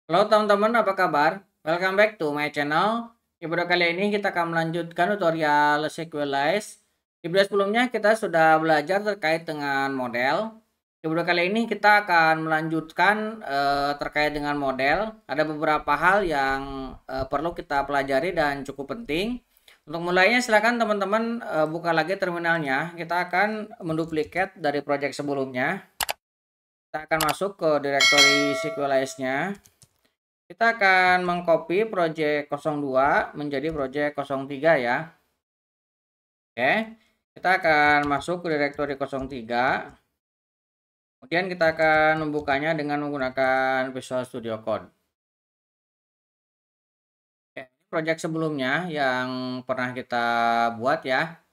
Halo teman-teman, apa kabar? Welcome back to my channel. Di video kali ini kita akan melanjutkan tutorial Sequelize. Di video sebelumnya kita sudah belajar terkait dengan model. Di video kali ini kita akan melanjutkan terkait dengan model. Ada beberapa hal yang perlu kita pelajari dan cukup penting. Untuk mulainya silakan teman-teman buka lagi terminalnya. Kita akan menduplikat dari project sebelumnya. Kita akan masuk ke directory Sequelize-nya. Kita akan mengcopy project 02 menjadi project 03 ya. Oke. Kita akan masuk ke directory 03. Kemudian kita akan membukanya dengan menggunakan Visual Studio Code. Oke, ini project sebelumnya yang pernah kita buat ya.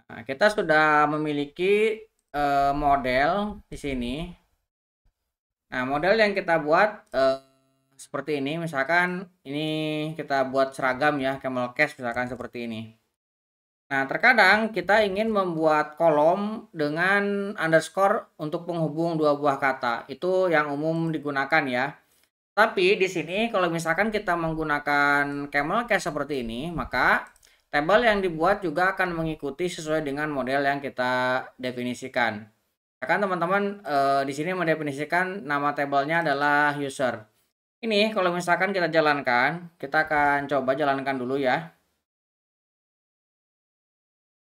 Nah, kita sudah memiliki model di sini. Nah, model yang kita buat seperti ini, misalkan ini kita buat seragam ya, camel case misalkan seperti ini. Nah, terkadang kita ingin membuat kolom dengan underscore untuk penghubung dua buah kata. Itu yang umum digunakan ya. Tapi di sini kalau misalkan kita menggunakan camel case seperti ini, maka tabel yang dibuat juga akan mengikuti sesuai dengan model yang kita definisikan. Akan teman-teman di sini mendefinisikan nama tabelnya adalah user. Ini kalau misalkan kita jalankan, kita akan coba jalankan dulu ya.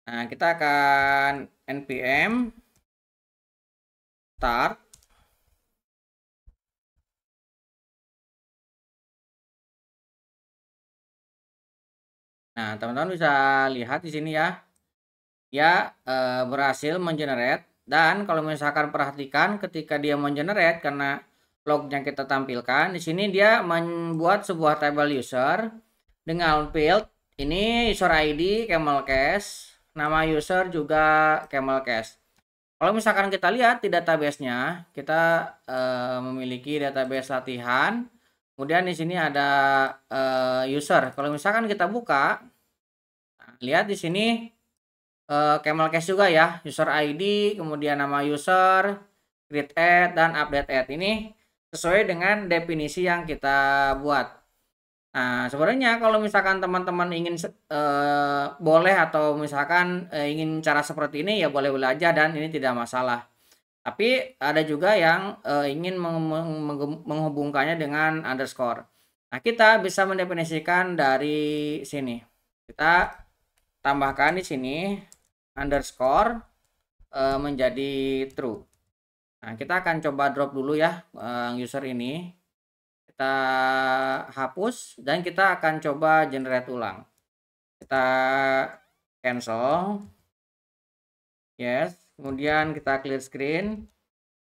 Nah, kita akan npm start. Nah, teman-teman bisa lihat di sini ya. Dia berhasil mengenerate, dan kalau misalkan perhatikan ketika dia mengenerate, karena lognya kita tampilkan di sini, dia membuat sebuah tabel user dengan field ini user ID camel case, nama user juga camel case. Kalau misalkan kita lihat di database-nya, kita memiliki database latihan. Kemudian di sini ada user. Kalau misalkan kita buka, lihat di sini camel case juga ya, user ID, kemudian nama user, create add, dan update add. Ini sesuai dengan definisi yang kita buat. Nah, sebenarnya kalau misalkan teman-teman ingin boleh, atau misalkan ingin cara seperti ini ya boleh-boleh aja, dan ini tidak masalah. Tapi ada juga yang ingin menghubungkannya dengan underscore. Nah, kita bisa mendefinisikan dari sini. Kita tambahkan di sini underscore menjadi true. Nah, kita akan coba drop dulu ya user ini. Kita hapus dan kita akan coba generate ulang. Kita cancel. Yes. Kemudian kita clear screen.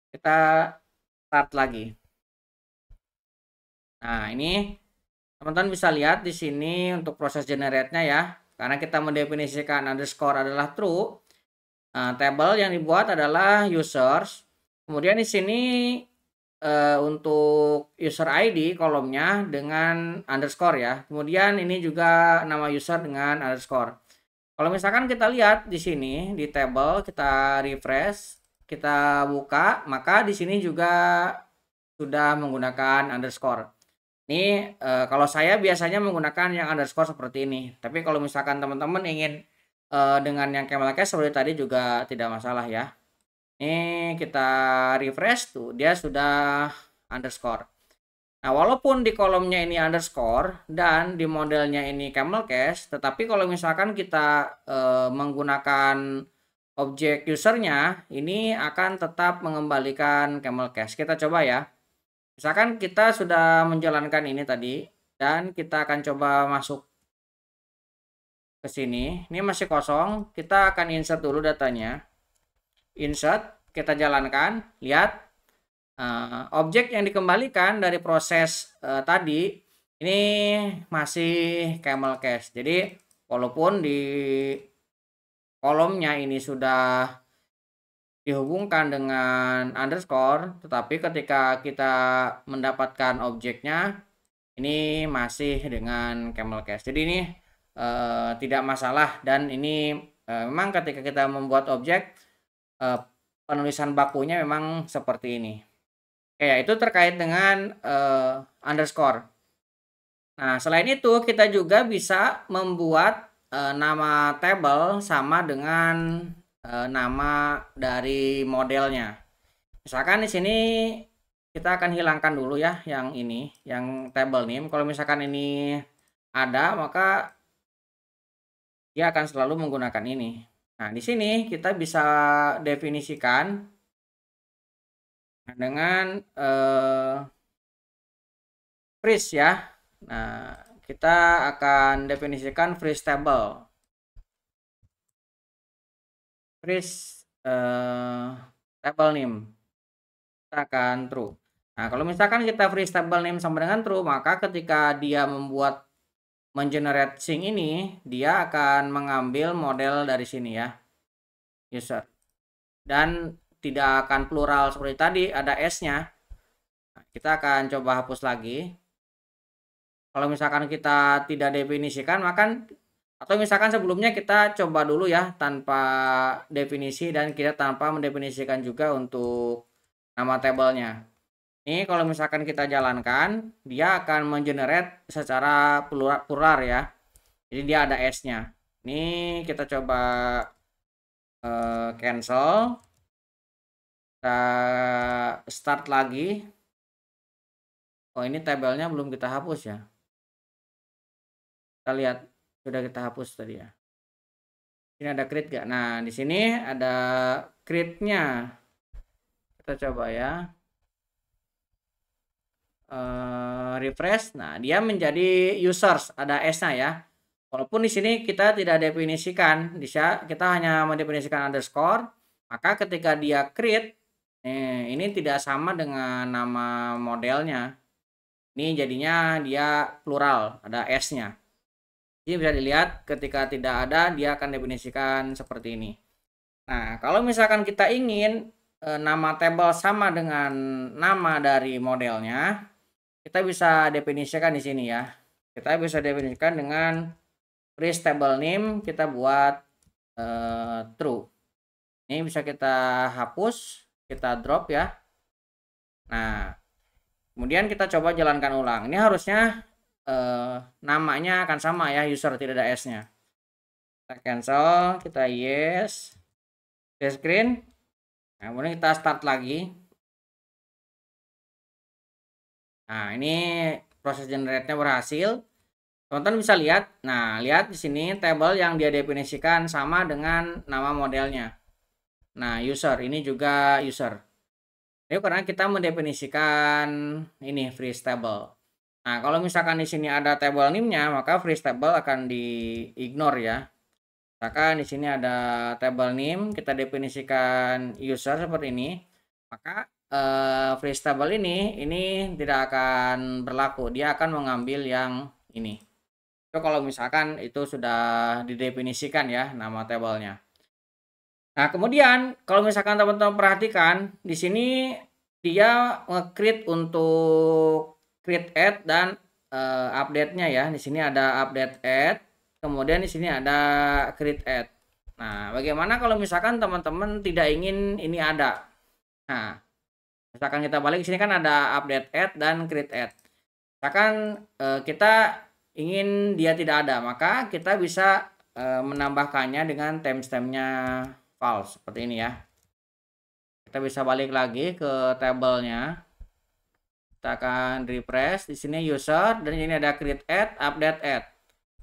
Kita start lagi. Nah, ini teman-teman bisa lihat di sini untuk proses generate-nya ya. Karena kita mendefinisikan underscore adalah true. Tabel yang dibuat adalah users. Kemudian di sini untuk user ID kolomnya dengan underscore ya. Kemudian ini juga nama user dengan underscore. Kalau misalkan kita lihat di sini di tabel, kita refresh, kita buka, maka di sini juga sudah menggunakan underscore. Ini kalau saya biasanya menggunakan yang underscore seperti ini. Tapi kalau misalkan teman-teman ingin dengan yang camel case seperti tadi juga tidak masalah ya. Ini kita refresh tuh, dia sudah underscore. Nah, walaupun di kolomnya ini underscore dan di modelnya ini camel case, tetapi kalau misalkan kita menggunakan objek usernya, ini akan tetap mengembalikan camel case. Kita coba ya. Misalkan kita sudah menjalankan ini tadi, dan kita akan coba masuk ke sini. Ini masih kosong, kita akan insert dulu datanya. Insert, kita jalankan, lihat objek yang dikembalikan dari proses tadi ini masih camel case. Jadi walaupun di kolomnya ini sudah dihubungkan dengan underscore, tetapi ketika kita mendapatkan objeknya ini masih dengan camel case. Jadi ini tidak masalah, dan ini memang ketika kita membuat objek penulisan bakunya memang seperti ini. Ya, itu terkait dengan underscore. Nah, selain itu kita juga bisa membuat nama tabel sama dengan nama dari modelnya. Misalkan di sini kita akan hilangkan dulu ya yang ini, yang table name. Kalau misalkan ini ada, maka dia akan selalu menggunakan ini. Nah, di sini kita bisa definisikan dengan freeze ya. Nah, kita akan definisikan freeze table. Freeze table name. Kita akan true. Nah, kalau misalkan kita freeze table name sama dengan true, maka ketika dia mengenerate string ini, dia akan mengambil model dari sini ya, user. Dan tidak akan plural seperti tadi, ada S-nya. Nah, kita akan coba hapus lagi. Kalau misalkan kita tidak definisikan, maka atau misalkan sebelumnya kita coba dulu ya tanpa definisi dan kita tanpa mendefinisikan juga untuk nama tabelnya. Ini kalau misalkan kita jalankan, dia akan mengenerate secara plural ya. Jadi dia ada S-nya. Ini kita coba cancel. Kita start lagi. Oh, ini tabelnya belum kita hapus ya. Kita lihat sudah kita hapus tadi ya. Ini ada create gak? Nah, di sini ada create-nya. Kita coba ya. Refresh. Nah, dia menjadi users, ada S-nya ya. Walaupun di sini kita tidak definisikan, kita hanya mendefinisikan underscore, maka ketika dia create, ini tidak sama dengan nama modelnya. Ini jadinya dia plural, ada S-nya. Jadi bisa dilihat ketika tidak ada, dia akan definisikan seperti ini. Nah, kalau misalkan kita ingin nama table sama dengan nama dari modelnya, kita bisa definisikan di sini ya. Kita bisa definisikan dengan freeze table name, kita buat true. Ini bisa kita hapus, kita drop ya. Nah, kemudian kita coba jalankan ulang. Ini harusnya namanya akan sama ya, user, tidak ada S-nya. Kita cancel, kita yes, share screen. Nah, kemudian kita start lagi. Nah, ini proses generate-nya berhasil. Teman-teman bisa lihat. Nah, lihat di sini tabel yang dia definisikan sama dengan nama modelnya. Nah, user ini juga user. Ini karena kita mendefinisikan ini freeze table. Nah, kalau misalkan di sini ada table name-nya, maka freeze table akan di-ignore ya. Misalkan di sini ada table name, kita definisikan user seperti ini, maka freeze table ini tidak akan berlaku. Dia akan mengambil yang ini. Itu kalau misalkan itu sudah didefinisikan ya nama tabelnya. Nah, kemudian kalau misalkan teman-teman perhatikan di sini dia nge-create untuk create add dan update-nya ya. Di sini ada update add, kemudian di sini ada create add. Nah, bagaimana kalau misalkan teman-teman tidak ingin ini ada? Nah, misalkan kita balik di sini kan ada update add dan create add. Misalkan kita ingin dia tidak ada, maka kita bisa menambahkannya dengan timestamp-nya false seperti ini ya. Kita bisa balik lagi ke tabelnya. Kita akan refresh. Di sini user dan ini ada create add, update add.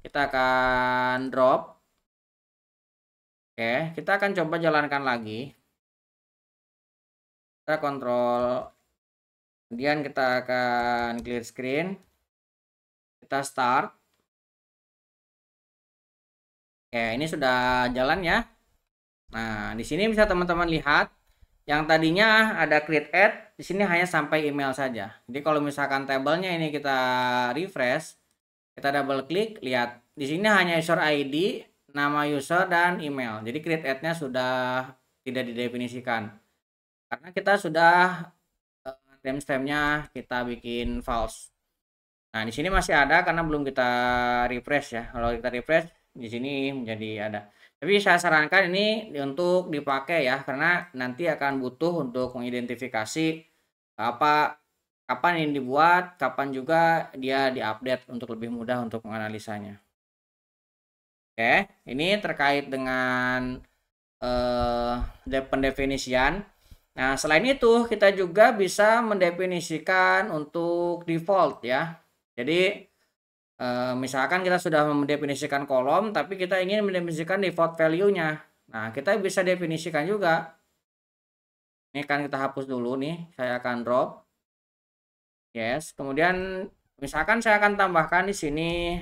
Kita akan drop. Oke, kita akan coba jalankan lagi. Kita kontrol. Kemudian kita akan clear screen. Kita start. Oke, ini sudah jalan ya. Nah, di sini bisa teman-teman lihat yang tadinya ada create add, di sini hanya sampai email saja. Jadi kalau misalkan tabelnya ini kita refresh, kita double klik, lihat di sini hanya user ID, nama user dan email. Jadi create add-nya sudah tidak didefinisikan. Karena kita sudah timestamp-nya kita bikin false. Nah, di sini masih ada karena belum kita refresh ya. Kalau kita refresh di sini menjadi ada. Tapi saya sarankan ini untuk dipakai ya, karena nanti akan butuh untuk mengidentifikasi apa kapan ini dibuat, kapan juga dia diupdate untuk lebih mudah untuk menganalisanya. Oke, ini terkait dengan pendefinisian. Nah, selain itu kita juga bisa mendefinisikan untuk default ya. Jadi misalkan kita sudah mendefinisikan kolom, tapi kita ingin mendefinisikan default value-nya. Nah, kita bisa definisikan juga. Ini kan kita hapus dulu nih, saya akan drop. Yes, kemudian misalkan saya akan tambahkan di sini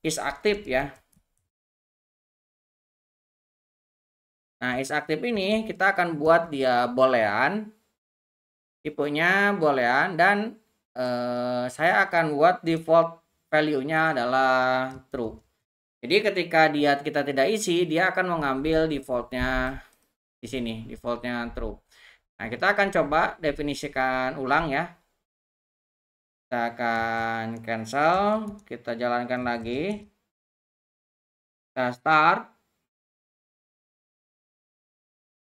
is aktif ya. Nah, is aktif ini kita akan buat dia boolean, tipenya boolean, dan saya akan buat default value-nya adalah true. Jadi ketika kita tidak isi, dia akan mengambil defaultnya di sini, defaultnya true. Nah, kita akan coba definisikan ulang ya. Kita akan cancel, kita jalankan lagi. Kita start.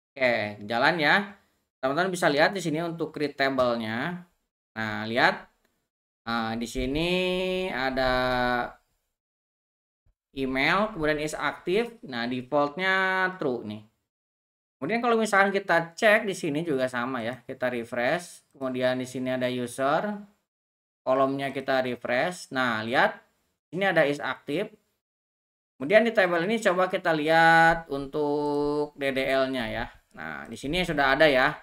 Oke, jalan ya. Teman-teman bisa lihat di sini untuk create table-nya. Nah, lihat di sini ada email, kemudian is aktif. Nah, defaultnya true nih. Kemudian kalau misalkan kita cek di sini juga sama ya, kita refresh. Kemudian di sini ada user, kolomnya kita refresh. Nah, lihat ini ada is aktif. Kemudian di tabel ini coba kita lihat untuk DDL-nya ya. Nah, di sini sudah ada ya.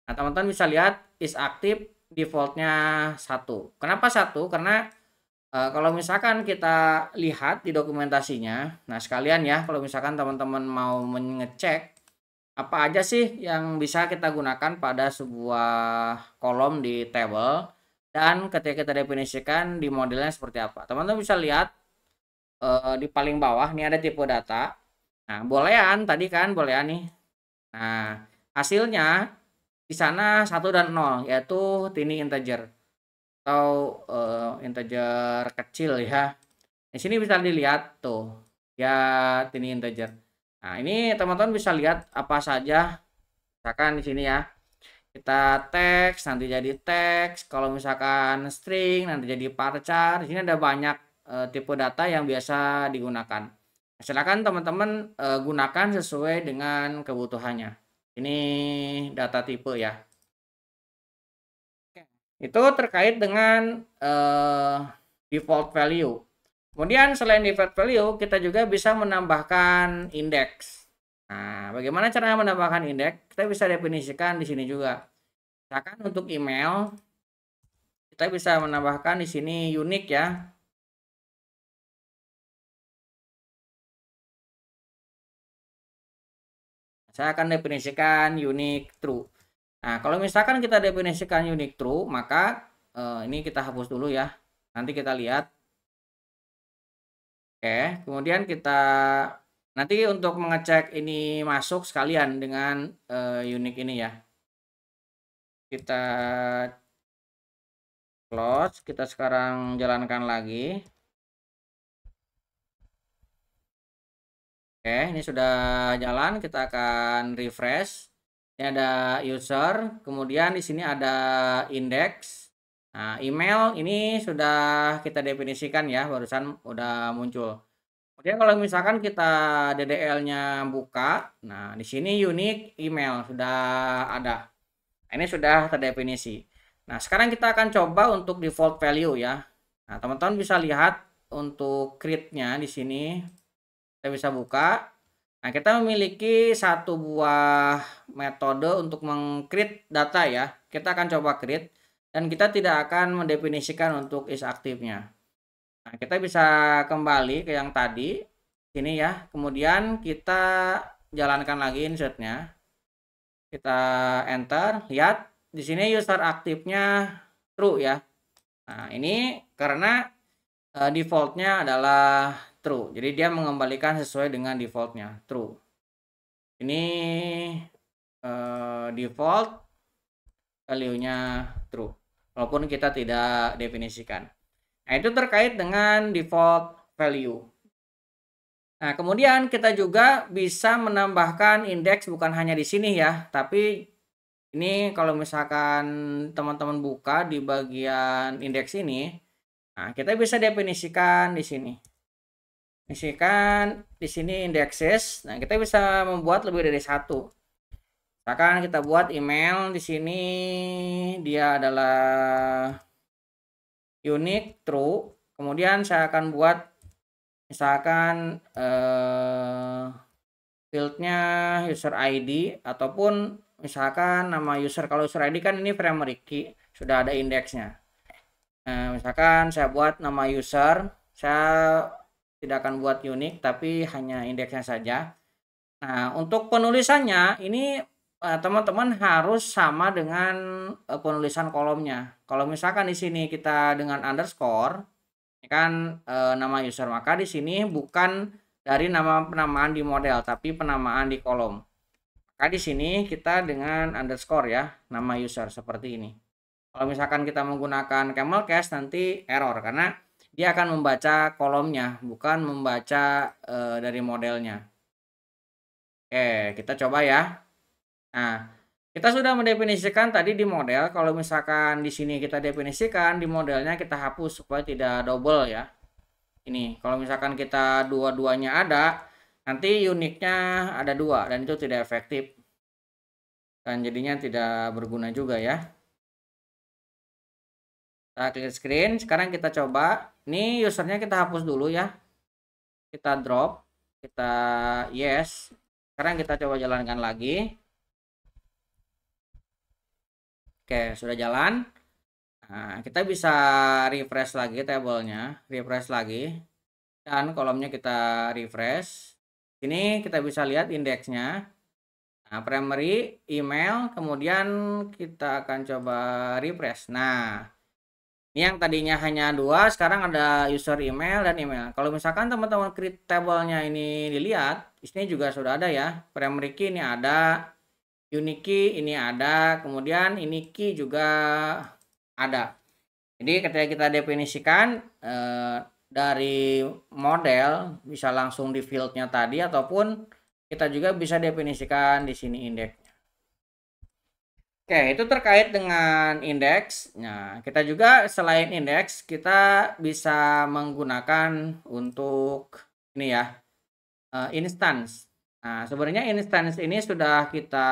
Nah, teman-teman bisa lihat is aktif defaultnya 1. Kenapa 1? Karena kalau misalkan kita lihat di dokumentasinya, nah sekalian ya, kalau misalkan teman-teman mau mengecek apa aja sih yang bisa kita gunakan pada sebuah kolom di table, dan ketika kita definisikan di modelnya seperti apa. Teman-teman bisa lihat di paling bawah ini ada tipe data. Nah, boolean tadi kan boolean nih. Nah, hasilnya di sana 1 dan 0, yaitu tiny integer atau integer kecil ya. Di sini bisa dilihat tuh ya, tiny integer. Nah, ini teman-teman bisa lihat apa saja. Misalkan di sini ya, kita teks nanti jadi teks, kalau misalkan string nanti jadi varchar. Di sini ada banyak tipe data yang biasa digunakan. Silakan teman-teman gunakan sesuai dengan kebutuhannya. Ini data tipe ya. Itu terkait dengan default value. Kemudian selain default value, kita juga bisa menambahkan indeks. Nah, bagaimana cara menambahkan indeks? Kita bisa definisikan di sini juga. Misalkan untuk email, kita bisa menambahkan di sini unique ya. Saya akan definisikan unique true. Nah, kalau misalkan kita definisikan unique true, maka ini kita hapus dulu ya. Nanti kita lihat. Oke, kemudian kita nanti untuk mengecek ini masuk sekalian dengan unique ini ya. Kita close, kita sekarang jalankan lagi. Oke, ini sudah jalan, kita akan refresh. Ini ada user, kemudian di sini ada index. Nah, email ini sudah kita definisikan ya, barusan udah muncul. Kemudian kalau misalkan kita DDL-nya buka, nah di sini unique email sudah ada. Ini sudah terdefinisi. Nah, sekarang kita akan coba untuk default value ya. Nah, teman-teman bisa lihat untuk create-nya di sini. Kita bisa buka. Nah, kita memiliki satu buah metode untuk meng-create data ya. Kita akan coba create dan kita tidak akan mendefinisikan untuk is aktifnya. Nah, kita bisa kembali ke yang tadi sini ya. Kemudian kita jalankan lagi insert-nya. Kita enter, lihat di sini user aktifnya true ya. Nah, ini karena defaultnya adalah true. Jadi dia mengembalikan sesuai dengan defaultnya true. Ini default value-nya true. Walaupun kita tidak definisikan. Nah, itu terkait dengan default value. Nah, kemudian kita juga bisa menambahkan indeks bukan hanya di sini ya, tapi Ini kalau misalkan teman-teman buka di bagian indeks ini, nah kita bisa definisikan di sini. Definisikan di sini indexes. Nah, kita bisa membuat lebih dari satu. Misalkan kita buat email di sini dia adalah unique true. Kemudian saya akan buat misalkan fieldnya user ID ataupun misalkan nama user. Kalau user ID kan ini primary key, sudah ada indeksnya. Nah, misalkan saya buat nama user, saya tidak akan buat unik tapi hanya indeksnya saja. Nah, untuk penulisannya ini teman-teman harus sama dengan penulisan kolomnya. Kalau misalkan di sini kita dengan underscore, ini kan nama user, maka di sini bukan dari nama penamaan di model, tapi penamaan di kolom. Maka di sini kita dengan underscore ya, nama user seperti ini. Kalau misalkan kita menggunakan camel case nanti error karena dia akan membaca kolomnya, bukan membaca dari modelnya. Oke, kita coba ya. Nah, kita sudah mendefinisikan tadi di model. Kalau misalkan di sini kita definisikan di modelnya, kita hapus supaya tidak double ya. Ini, kalau misalkan kita dua-duanya ada, nanti uniknya ada dua dan itu tidak efektif. Dan jadinya tidak berguna juga ya. Kita clear screen. Sekarang kita coba. Ini usernya kita hapus dulu ya. Kita drop. Kita yes. Sekarang kita coba jalankan lagi. Oke, sudah jalan. Nah, kita bisa refresh lagi tabelnya, refresh lagi, dan kolomnya kita refresh. Ini kita bisa lihat indeksnya. Nah, primary, email, kemudian kita akan coba refresh. Nah, ini yang tadinya hanya dua, sekarang ada user email dan email. Kalau misalkan teman-teman create tabelnya ini dilihat, di sini juga sudah ada ya. Primary key ini ada, unique key ini ada, kemudian ini key juga ada. Jadi ketika kita definisikan dari model bisa langsung di fieldnya tadi ataupun kita juga bisa definisikan di sini indeksnya. Oke, itu terkait dengan indeks. Nah, kita juga selain indeks kita bisa menggunakan untuk ini ya instance. Nah, sebenarnya instance ini sudah kita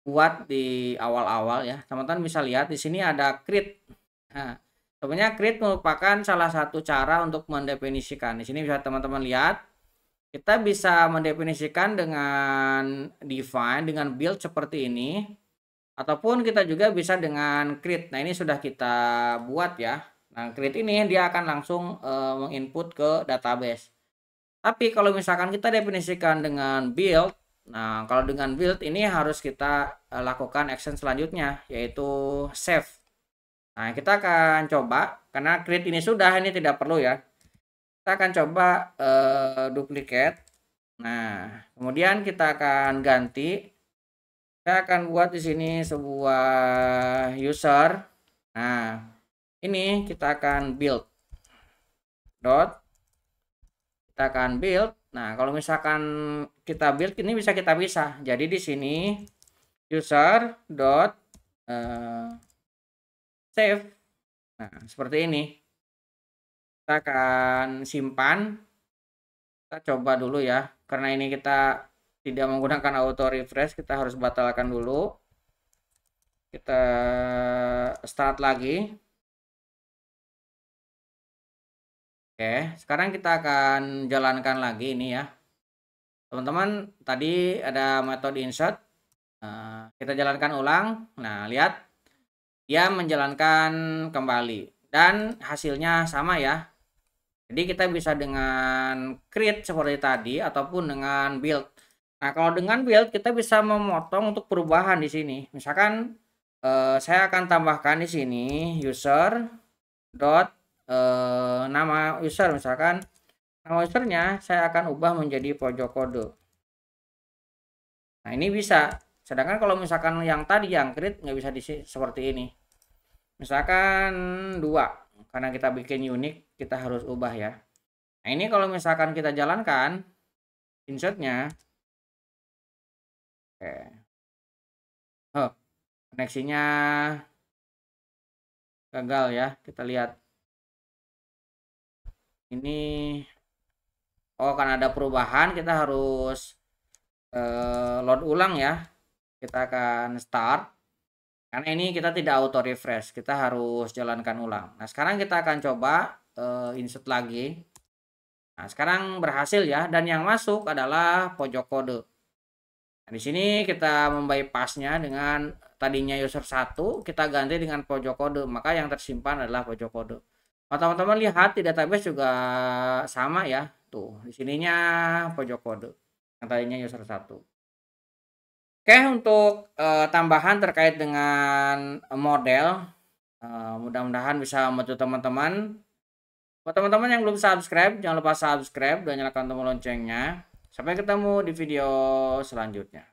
buat di awal-awal ya. Teman-teman bisa lihat di sini ada create. Nah, sebenarnya create merupakan salah satu cara untuk mendefinisikan. Di sini bisa teman-teman lihat, kita bisa mendefinisikan dengan define, dengan build seperti ini, ataupun kita juga bisa dengan create. Nah, ini sudah kita buat ya. Nah, create ini dia akan langsung menginput ke database. Tapi kalau misalkan kita definisikan dengan build, nah kalau dengan build ini harus kita lakukan action selanjutnya, yaitu save. Nah, kita akan coba, karena create ini sudah, ini tidak perlu ya. Kita akan coba duplicate. Nah, kemudian kita akan ganti. Saya akan buat di sini sebuah user. Nah, ini kita akan build. Kita akan build. Nah, kalau misalkan kita build ini bisa kita pisah. Jadi di sini user dot save. Nah, seperti ini. Kita akan simpan. Kita coba dulu ya. Karena ini kita tidak menggunakan auto refresh, kita harus batalkan dulu. Kita start lagi. Oke, sekarang kita akan jalankan lagi ini ya. Teman-teman, tadi ada metode insert. Kita jalankan ulang. Nah, lihat. Dia menjalankan kembali. Dan hasilnya sama ya. Jadi kita bisa dengan create seperti tadi ataupun dengan build. Nah, kalau dengan build kita bisa memotong untuk perubahan di sini. Misalkan saya akan tambahkan di sini user dot nama user, misalkan nama usernya saya akan ubah menjadi pojok kode. Nah, ini bisa. Sedangkan kalau misalkan yang tadi yang create nggak bisa seperti ini. Misalkan 2, karena kita bikin unik kita harus ubah ya. Nah, ini kalau misalkan kita jalankan insertnya, oke, Oh, koneksinya gagal ya. Kita lihat. Ini karena ada perubahan kita harus load ulang ya. Kita akan start. Karena ini kita tidak auto refresh, kita harus jalankan ulang. Nah, sekarang kita akan coba insert lagi. Nah, sekarang berhasil ya, dan yang masuk adalah pojok kode. Nah, di sini kita membypassnya dengan tadinya user 1, kita ganti dengan pojok kode, maka yang tersimpan adalah pojok kode. Nah, teman-teman lihat di database juga sama ya. Tuh, di sininya pojok kode. Yang tadinya user 1. Oke, untuk tambahan terkait dengan model, mudah-mudahan bisa membantu teman-teman. Buat teman-teman yang belum subscribe, jangan lupa subscribe dan nyalakan tombol loncengnya. Sampai ketemu di video selanjutnya.